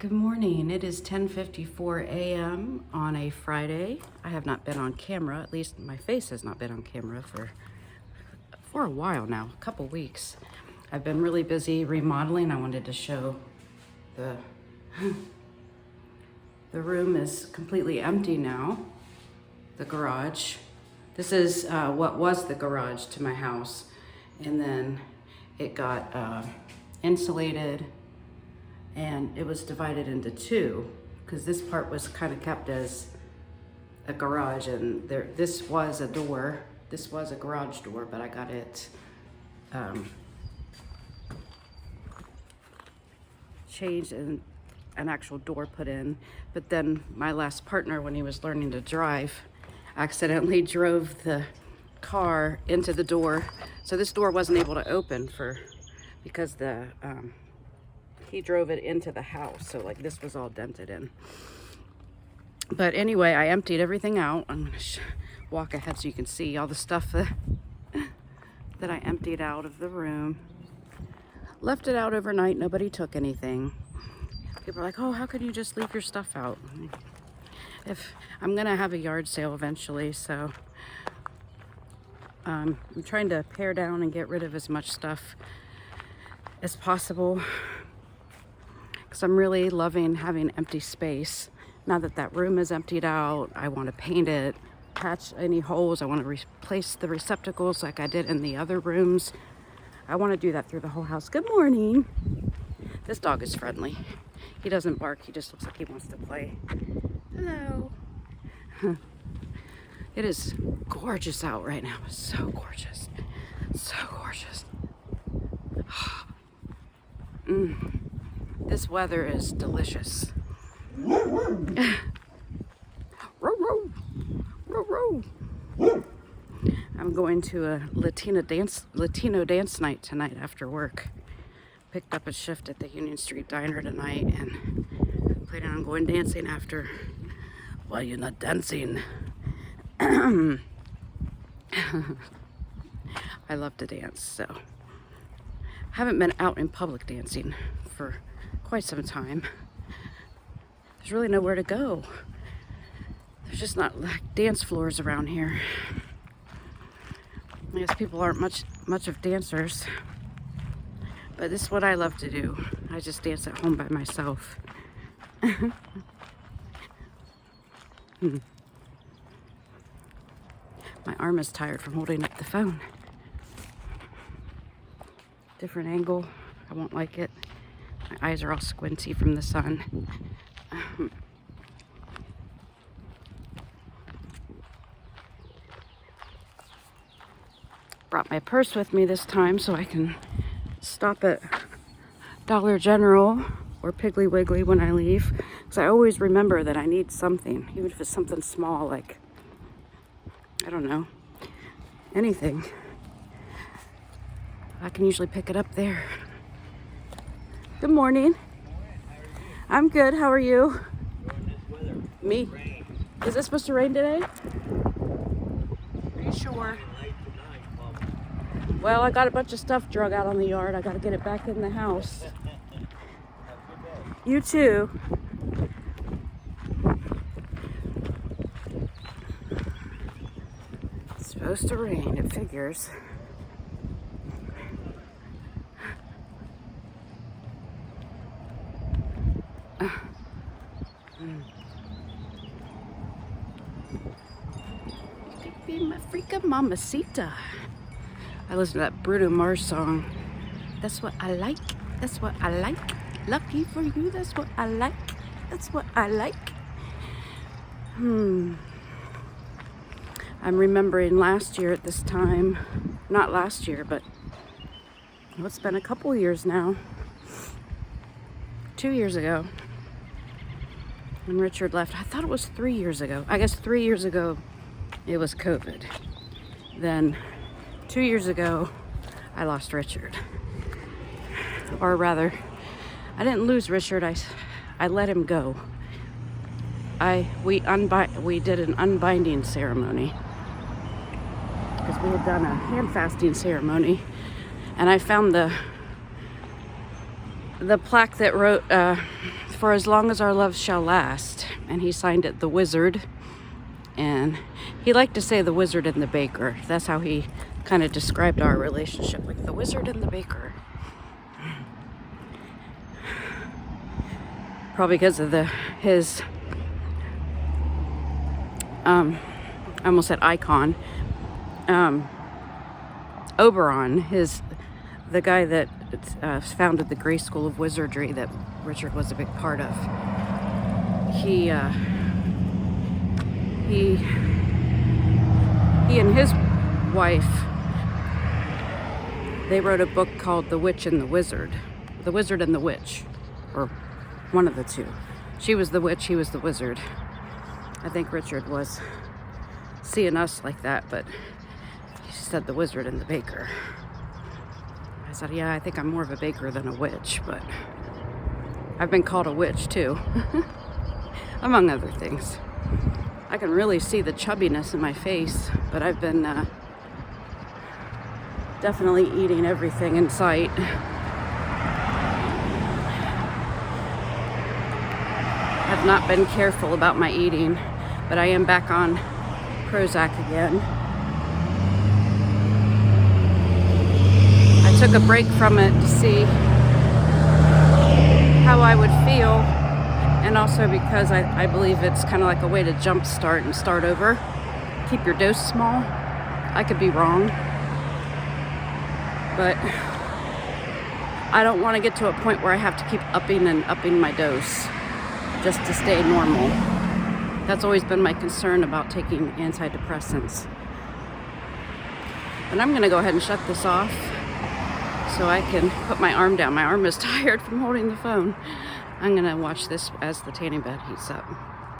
Good morning. It is 10:54 a.m. on a Friday. I have not been on camera, at least my face has not been on camera for a while now, a couple weeks. I've been really busy remodeling. I wanted to show the room is completely empty now, the garage. This is what was the garage to my house, and then it got insulated, and it was divided into two because this part was kind of kept as a garage, and this was a door. This was a garage door, but I got it changed and an actual door put in. But then my last partner, when he was learning to drive, accidentally drove the car into the door. So this door wasn't able to open because he drove it into the house. So like this was all dented in. But anyway, I emptied everything out. I'm gonna walk ahead so you can see all the stuff that I emptied out of the room. Left it out overnight, nobody took anything. People are like, oh, how could you just leave your stuff out? If I'm gonna have a yard sale eventually, so I'm trying to pare down and get rid of as much stuff as possible, because I'm really loving having empty space. Now that room is emptied out, I want to paint it, patch any holes. I want to replace the receptacles like I did in the other rooms. I want to do that through the whole house. Good morning. This dog is friendly. He doesn't bark, he just looks like he wants to play. Hello. It is gorgeous out right now. It's so gorgeous. So gorgeous. This weather is delicious. Row, row. Row, row. I'm going to a Latino dance night tonight after work. Picked up a shift at the Union Street Diner tonight and planning on going dancing after. Well, you're not dancing. I love to dance, so haven't been out in public dancing for quite some time. There's really nowhere to go. There's just not like dance floors around here. I guess people aren't much of dancers, but this is what I love to do. I just dance at home by myself. My arm is tired from holding up the phone. Different angle, I won't like it. My eyes are all squinty from the sun. Brought my purse with me this time so I can stop at Dollar General or Piggly Wiggly when I leave, because I always remember that I need something, even if it's something small, like, I don't know, anything. I can usually pick it up there. Good morning. I'm good. How are you? Me? Is it supposed to rain today? Are you sure? Well, I got a bunch of stuff drug out on the yard. I got to get it back in the house. You too. It's supposed to rain, it figures. You could be my freaking mamacita. I listen to that Bruno Mars song. That's what I like. That's what I like. Lucky for you. That's what I like. That's what I like. I'm remembering last year at this time. Not last year, but well, it's been a couple years now. 2 years ago. When Richard left. I thought it was 3 years ago. I guess 3 years ago it was COVID. Then 2 years ago I lost Richard. Or rather, I didn't lose Richard, I let him go. We did an unbinding ceremony because we had done a hand fasting ceremony, and I found the plaque that wrote For As Long As Our Love Shall Last, and he signed it The Wizard. And he liked to say the wizard and the baker. That's how he kind of described our relationship, like the wizard and the baker. Probably because of his I almost said icon, Oberon, the guy that founded the Grey School of Wizardry that Richard was a big part of. He and his wife, they wrote a book called The Witch and the Wizard. The Wizard and the Witch, or one of the two. She was the witch, he was the wizard. I think Richard was seeing us like that, but he said the wizard and the baker. I said, yeah, I think I'm more of a baker than a witch, but I've been called a witch too, among other things. I can really see the chubbiness in my face, but I've been definitely eating everything in sight. I've not been careful about my eating, but I am back on Prozac again. I took a break from it to see how I would feel, and also because I believe it's kind of like a way to jumpstart and start over. Keep your dose small. I could be wrong, but I don't want to get to a point where I have to keep upping and upping my dose just to stay normal. That's always been my concern about taking antidepressants. But I'm going to go ahead and shut this off so I can put my arm down. My arm is tired from holding the phone. I'm going to watch this as the tanning bed heats up.